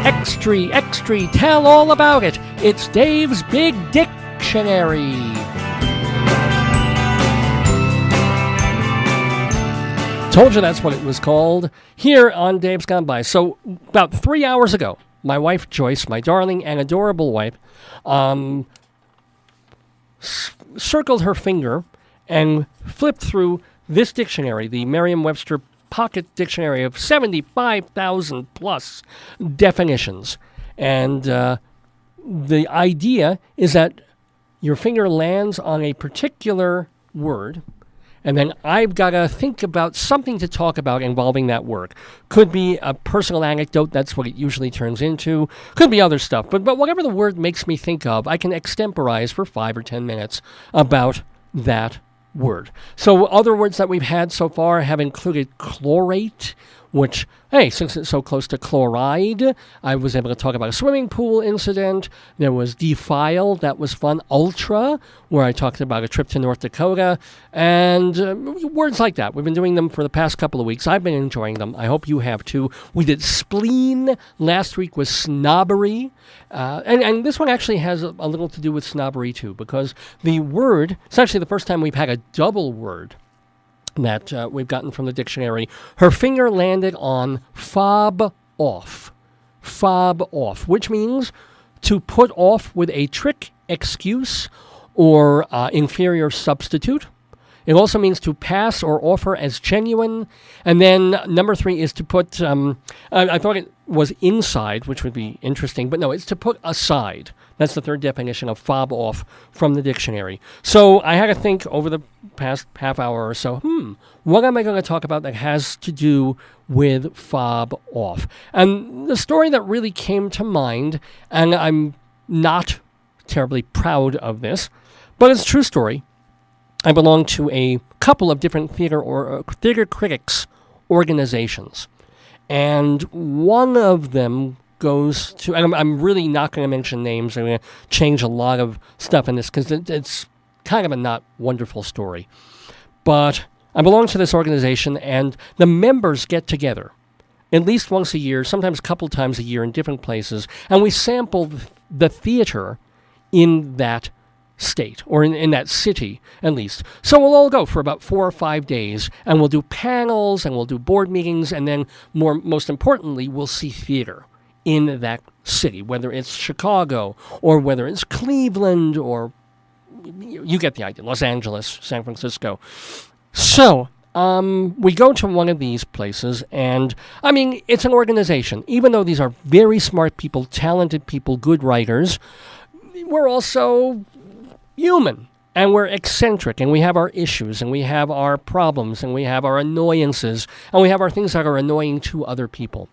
Extra, tell all about it. It's Dave's Big Dictionary. Told you that's what it was called here on Dave's Gone By. So about 3 hours ago, my wife Joyce, my darling and adorable wife, circled her finger and flipped through this dictionary, the Merriam-Webster Pocket Dictionary of 75,000 plus definitions. And the idea is that your finger lands on a particular word, and then I've got to think about something to talk about involving that word. Could be a personal anecdote, that's what it usually turns into. Could be other stuff, but whatever the word makes me think of, I can extemporize for 5 or 10 minutes about that word. So other words that we've had so far have included chlorate, which, hey, since it's so close to chloride, I was able to talk about a swimming pool incident. There was defile, that was fun. Ultra, where I talked about a trip to North Dakota, and words like that. We've been doing them for the past couple of weeks. I've been enjoying them. I hope you have too. We did spleen. Last week was snobbery. And this one actually has a little to do with snobbery too, because the word, it's actually the first time we've had a double word that we've gotten from the dictionary. Her finger landed on FOB OFF. FOB OFF, which means to put off with a trick, excuse, or inferior substitute. It also means to pass or offer as genuine. And then number 3 is to put, I thought it was inside, which would be interesting, but no, it's to put aside. That's the third definition of FOB OFF from the dictionary. So I had to think over the past half hour or so, what am I going to talk about that has to do with FOB OFF? And the story that really came to mind, and I'm not terribly proud of this, but it's a true story. I belong to a couple of different theater critics organizations, and one of them goes to, and I'm really not going to mention names. I'm going to change a lot of stuff in this because it's kind of a not wonderful story. But I belong to this organization, and the members get together at least once a year, sometimes a couple times a year in different places, and we sample the theater in that state, or in that city at least. So we'll all go for about 4 or 5 days, and we'll do panels, and we'll do board meetings, and then most importantly, we'll see theater in that city, whether it's Chicago, or whether it's Cleveland, or you get the idea, Los Angeles, San Francisco. So we go to one of these places, and I mean, it's an organization. Even though these are very smart people, talented people, good writers, we're also human, and we're eccentric, and we have our issues, and we have our problems, and we have our annoyances, and we have our things that are annoying to other people.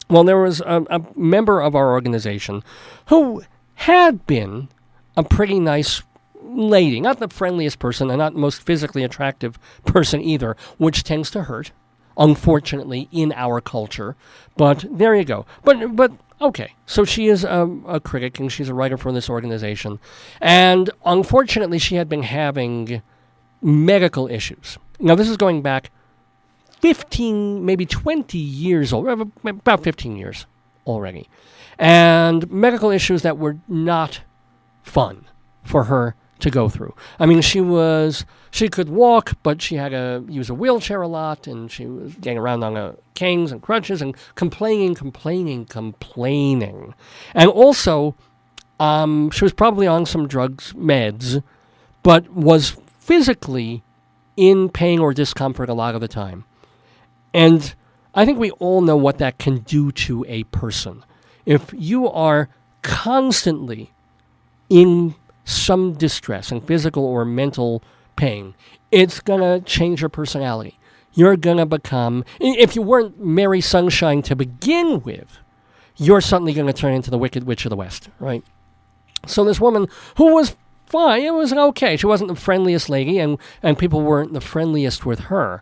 Well, there was a member of our organization who had been a pretty nice lady, not the friendliest person, and not the most physically attractive person either, which tends to hurt, unfortunately, in our culture. But there you go. But okay, so she is a critic, and she's a writer for this organization. And unfortunately, she had been having medical issues. Now, this is going back 15, maybe 20 years old, about 15 years already. And medical issues that were not fun for her to go through. I mean, she could walk, but she had to use a wheelchair a lot, and she was getting around on canes and crutches and complaining. And also, she was probably on some drugs, meds, but was physically in pain or discomfort a lot of the time. And I think we all know what that can do to a person. If you are constantly in some distress and physical or mental pain, it's going to change your personality. You're going to become, if you weren't Mary Sunshine to begin with, you're suddenly going to turn into the Wicked Witch of the West, right? So this woman who was fine, it was okay. She wasn't the friendliest lady, and people weren't the friendliest with her,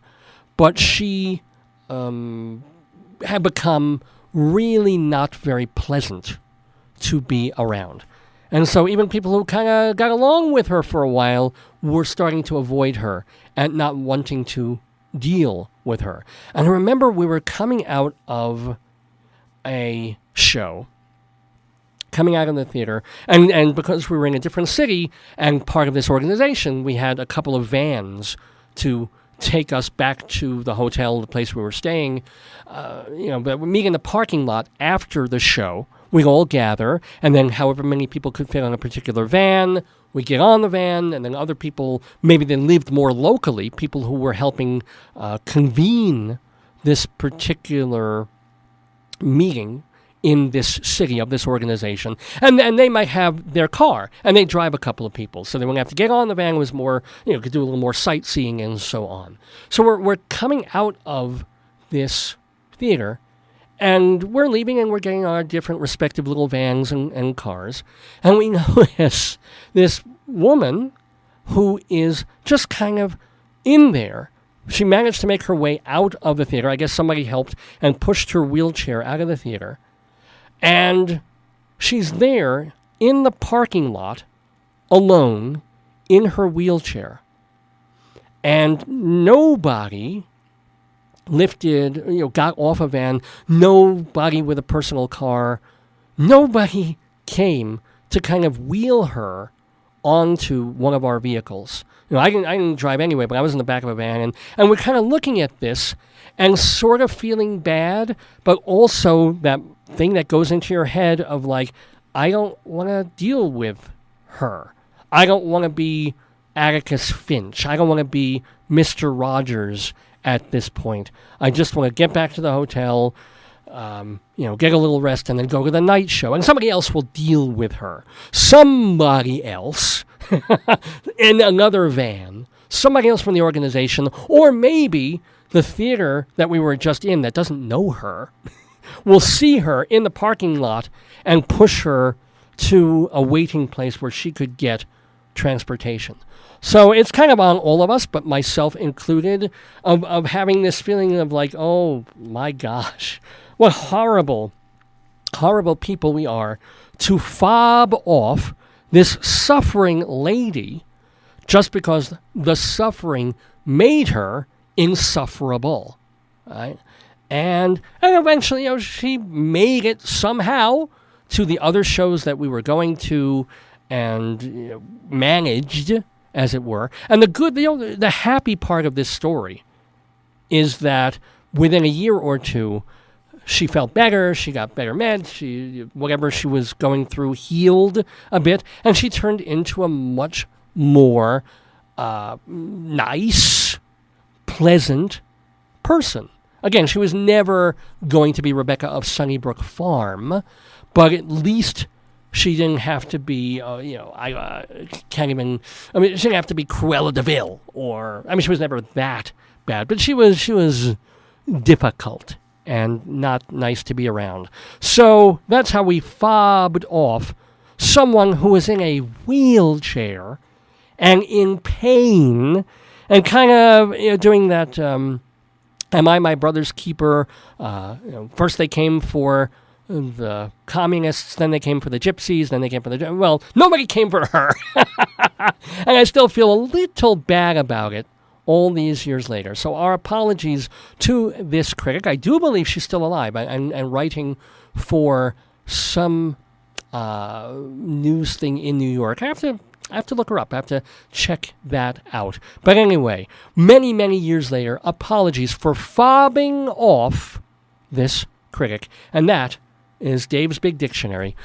but she had become really not very pleasant to be around. And so even people who kind of got along with her for a while were starting to avoid her and not wanting to deal with her. And I remember we were coming out of a show coming out of the theater, and because we were in a different city and part of this organization, we had a couple of vans to take us back to the hotel, the place we were staying. But we meet in the parking lot after the show. We all gather, and then however many people could fit on a particular van, we get on the van, and then other people, maybe they lived more locally, people who were helping convene this particular meeting in this city of this organization, and they might have their car, and they drive a couple of people, so they wouldn't have to get on the van. It was more, could do a little more sightseeing and so on. So we're coming out of this theater, and we're leaving, and we're getting our different respective little vans and cars, and we notice this woman who is just kind of in there. She managed to make her way out of the theater. I guess somebody helped and pushed her wheelchair out of the theater. And she's there in the parking lot alone in her wheelchair. And nobody lifted, got off a van. Nobody with a personal car. Nobody came to kind of wheel her onto one of our vehicles. I didn't drive anyway, but I was in the back of a van. And we're kind of looking at this and sort of feeling bad, but also that thing that goes into your head of like, I don't want to deal with her. I don't want to be Atticus Finch. I don't want to be Mr. Rogers at this point. I just want to get back to the hotel, get a little rest, and then go to the night show. And somebody else will deal with her. Somebody else in another van. Somebody else from the organization. Or maybe the theater that we were just in that doesn't know her will see her in the parking lot and push her to a waiting place where she could get transportation. So it's kind of on all of us, but myself included, of having this feeling of like, oh my gosh, what horrible, horrible people we are to fob off this suffering lady just because the suffering made her insufferable, right? And eventually, she made it somehow to the other shows that we were going to and managed, as it were. And the happy part of this story is that within a year or two, she felt better, she got better meds, whatever she was going through healed a bit, and she turned into a much more nice, pleasant person. Again, she was never going to be Rebecca of Sunnybrook Farm, but at least she didn't have to be, she didn't have to be Cruella de Vil, she was never that bad, but she was difficult and not nice to be around. So that's how we fobbed off someone who was in a wheelchair and in pain and kind of doing that, am I my brother's keeper? First they came for the communists, then they came for the gypsies, then they came for nobody came for her. And I still feel a little bad about it all these years later. So our apologies to this critic. I do believe she's still alive and writing for some news thing in New York. I have to look her up. I have to check that out. But anyway, many, many years later, apologies for fobbing off this critic. And that is Dave's Big Dictionary.